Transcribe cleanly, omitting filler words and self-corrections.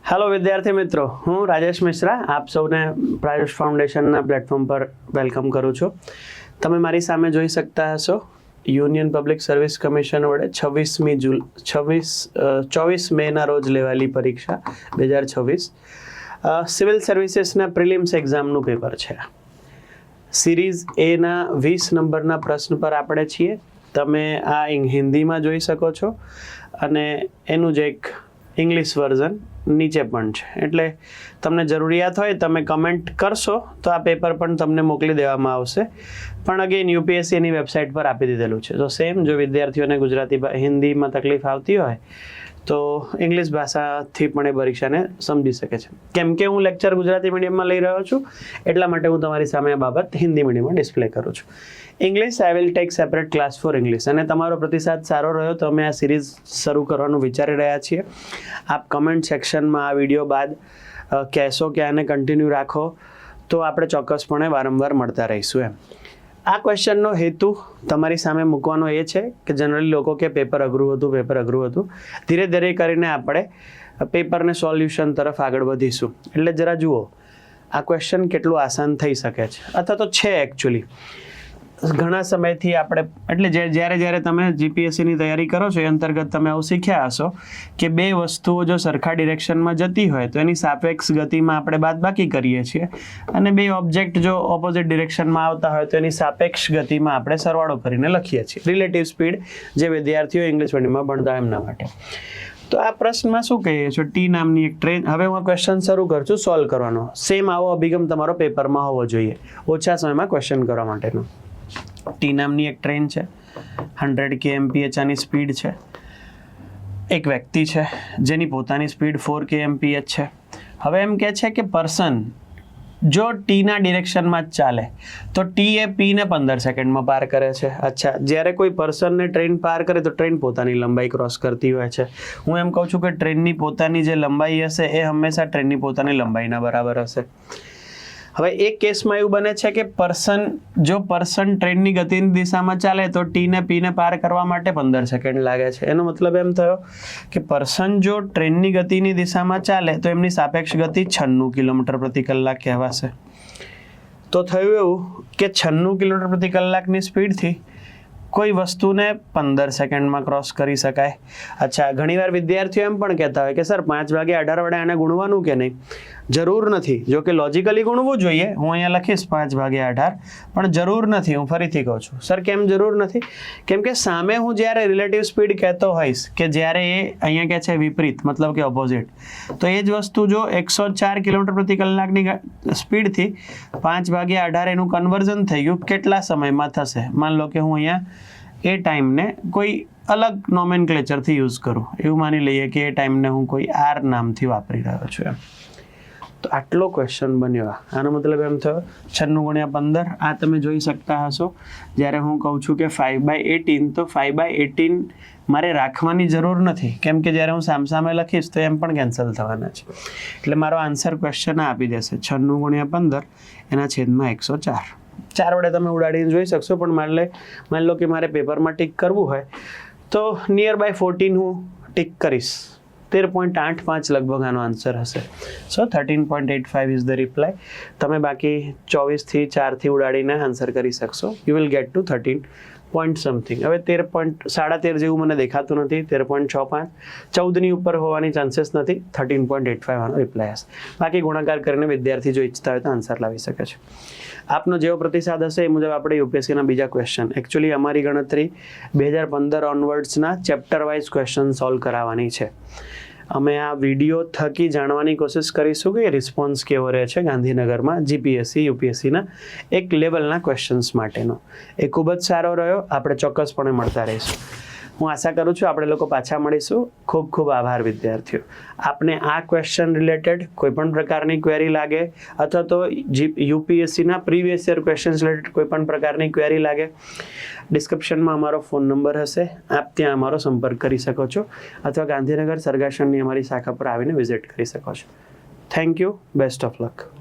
Hello વિદ્યાર્થી મિત્રો, હું રાજેશ મિશ્રા આપ સૌને પ્રાયુષ ફાઉન્ડેશનના પ્લેટફોર્મ પર વેલકમ કરું છું. તમે મારી સામે જોઈ શકતા હશો યુનિયન પબ્લિક સર્વિસ કમિશન વડે 24 મેના રોજ લેવાયેલી પરીક્ષા 2026 સિવિલ સર્વિસીસના પ્રિલિમ્સ એક્ઝામનું પેપર છે. સિરીઝ એના 20 નંબરના પ્રશ્ન પર આપણે છીએ. તમે આ હિન્દીમાં જોઈ શકો છો અને એનું જ એક ઇંગ્લિશ વર્ઝન નીચે પણ છે. એટલે તમને જરૂરિયાત હોય તમે કમેન્ટ કરશો તો આ પેપર પણ તમને મોકલી દેવામાં આવશે. પણ અગેન યુપીએસસીની વેબસાઇટ પર આપી દીધેલું છે. તો સેમ જો વિદ્યાર્થીઓને હિન્દીમાં તકલીફ આવતી હોય તો ઇંગ્લિશ ભાષાથી પણ એ પરીક્ષાને સમજી શકે છે. કેમ કે હું લેક્ચર ગુજરાતી મીડિયમમાં લઈ રહ્યો છું એટલા માટે હું તમારી સામે આ બાબત હિન્દી મીડિયમમાં ડિસ્પ્લે કરું છું. English I will take separate class for English. અને તમારો પ્રતિસાદ સારો રહ્યો તો અમે આ સિરીઝ શરૂ કરવાનું વિચારી રહ્યા છીએ. આપ કમેન્ટ સેક્શનમાં આ વિડીયો બાદ કહેશો કે આને કન્ટિન્યુ રાખો તો આપણે ચોક્કસપણે વારંવાર મળતા રહીશું એમ. આ ક્વેશ્ચનનો હેતુ તમારી સામે મૂકવાનો એ છે કે જનરલી લોકો કે પેપર અઘરું હતું. ધીરે ધીરે કરીને આપણે પેપરને સોલ્યુશન તરફ આગળ વધીશું. એટલે જરા જુઓ આ ક્વેશ્ચન કેટલું આસાન થઈ શકે છે અથવા તો છે એકચ્યુઅલી. ઘણા સમયથી આપણે એટલે જ્યારે તમે જીપીએસસીની તૈયારી કરો છો એ અંતર્ગત તમે આવું શીખ્યા હશો કે બે વસ્તુઓ જો સરખા ડિરેક્શનમાં જતી હોય તો એની સાપેક્ષ ગતિમાં આપણે બાદબાકી કરીએ છીએ અને બે ઓબ્જેક્ટ જો ઓપોઝિટ ડિરેક્શનમાં આવતા હોય તો એની સાપેક્ષ ગતિમાં આપણે સરવાળો કરીને લખીએ છીએ. રિલેટિવ સ્પીડ જે વિદ્યાર્થીઓ ઇંગ્લિશ મીડિયમમાં ભણતા એમના માટે. તો આ પ્રશ્નમાં શું કહીએ છો? ટી નામની એક ટ્રેન. હવે હું આ ક્વેશ્ચન શરૂ કરું છું સોલ્વ કરવાનો. સેમ આવો અભિગમ તમારો પેપરમાં હોવો જોઈએ ઓછા સમયમાં ક્વેશ્ચન કરવા માટેનો. ટી નામની એક ટ્રેન છે, 100 kmph આની સ્પીડ છે. એક વ્યક્તિ છે જેની પોતાની સ્પીડ 4 kmph છે. હવે એમ કહે છે કે પર્સન જો ટીના ડિરેક્શનમાં જ ચાલે તો ટી એ પીને 15 સેકન્ડમાં પાર કરે છે. અચ્છા, જ્યારે કોઈ પર્સનને ટ્રેન પાર કરે તો ટ્રેન પોતાની લંબાઈ ક્રોસ કરતી હોય છે. હું એમ કહું છું કે ટ્રેનની પોતાની જે લંબાઈ હશે એ હંમેશા ટ્રેનની પોતાની લંબાઈના બરાબર હશે. હવે એક કેસમાં એવું બને છે કે પર્સન ટ્રેનની ગતિની દિશામાં ચાલે તો ટીને પીને પાર કરવા માટે 15 સેકન્ડ લાગે છે. એનો મતલબ એમ થયો કે પર્સન જો ટ્રેનની ગતિની દિશામાં ચાલે તો એમની સાપેક્ષ ગતિ 96 કિલોમીટર પ્રતિ કલાક કહેવાશે. તો થયું એવું કે 96 કિલોમીટર પ્રતિ કલાકની સ્પીડથી કોઈ વસ્તુને 15 સેકન્ડમાં ક્રોસ કરી શકાય. અચ્છા, ઘણીવાર વિદ્યાર્થીઓ એમ પણ કહેતા હોય કે સર 5/18 વડે આને ગુણવાનું કે નહીં? જરૂર નથી. જો કે લોજિકલી ગુણવું જોઈએ, હું અહીંયા લખીશ 5/18, પણ જરૂર નથી. હું ફરીથી કહું છું સર કેમ જરૂર નથી? કેમ કે સામે હું જ્યારે રિલેટિવ સ્પીડ કહેતો હોઈશ કે જ્યારે એ અહીંયા કહે છે વિપરીત મતલબ કે ઓપોઝિટ, તો એ જ વસ્તુ જો 104 કિલોમીટર પ્રતિ કલાકની સ્પીડથી 5/18 એનું કન્વર્ઝન થઈ ગયું કેટલા સમયમાં થશે? માન લો કે હું અહીંયા એ ટાઈમને કોઈ અલગ નોમેનક્લેચરથી યુઝ કરું. એવું માની લઈએ કે એ ટાઈમને હું કોઈ આર નામથી વાપરી રહ્યો છું એમ. તો આટલો ક્વેશ્ચન બન્યો. આનો મતલબ એમ થયો 96 × 15. આ તમે જોઈ શકતા હશો. જ્યારે હું કહું છું કે 5/18 તો 5/18 મારે રાખવાની જરૂર નથી કેમ કે જ્યારે હું સામસામે લખીશ તો એમ પણ કેન્સલ થવાના છે. એટલે મારો આન્સર ક્વેશ્ચન આપી દેશે 96 × 15 એના છેદમાં 104. 4 વડે તમે ઉડાડીને જોઈ શકશો, પણ માની લો કે મારે પેપરમાં ટીક કરવું હોય તો નિયર બાય 14 હું ટીક કરીશ. 13.85 લગભગ આનો આન્સર હશે. સો 13.85 ઇઝ ધ રિપ્લાય. તમે બાકી 24 થી 4 થી ઉડાડીને આન્સર કરી શકશો. You will get to 13 point something. હવે 13.13 જેવું મને દેખાતું નથી. 13.65 14ની ઉપર હોવાની ચાન્સીસ નથી. 13.85 આનો રિપ્લાય હશે. બાકી ગુણાકાર કરીને વિદ્યાર્થી જો ઈચ્છતા હોય તો આન્સર લાવી શકે છે. આપનો જેવો પ્રતિસાદ હશે એ મુજબ આપણે યુપીએસસીના બીજા ક્વેશ્ચન, એકચ્યુઅલી અમારી ગણતરી 2015 ઓનવર્ડ્સના ચેપ્ટર વાઇઝ ક્વેશ્ચન સોલ્વ કરાવવાની છે. અમે આ વિડીયો થકી જાણવાની કોશિશ કરીશું કે રિસ્પોન્સ કેવો રહે છે ગાંધીનગરમાં જીપીએસસી યુપીએસસીના એક લેવલના ક્વેશ્ચન્સ માટેનો. એ ખૂબ જ સારો રહ્યો. આપણે ચોક્કસપણે મળતા રહીશું. હું આશા કરું છું આપણે લોકો પાછા મળીશું. ખૂબ ખૂબ આભાર વિદ્યાર્થીઓ. આપને આ ક્વેશ્ચન રિલેટેડ કોઈ પણ પ્રકારની ક્વેરી લાગે અથવા તો યુપીએસસીના પ્રીવિયસ યર ક્વેશ્ચન્સ રિલેટેડ કોઈ પણ પ્રકારની ક્વેરી લાગે, ડિસ્ક્રિપ્શનમાં અમારો ફોન નંબર હશે. આપ ત્યાં અમારો સંપર્ક કરી શકો છો અથવા ગાંધીનગર સરગાસણની અમારી શાખા પર આવીને વિઝિટ કરી શકો છો. Thank you. Best of luck.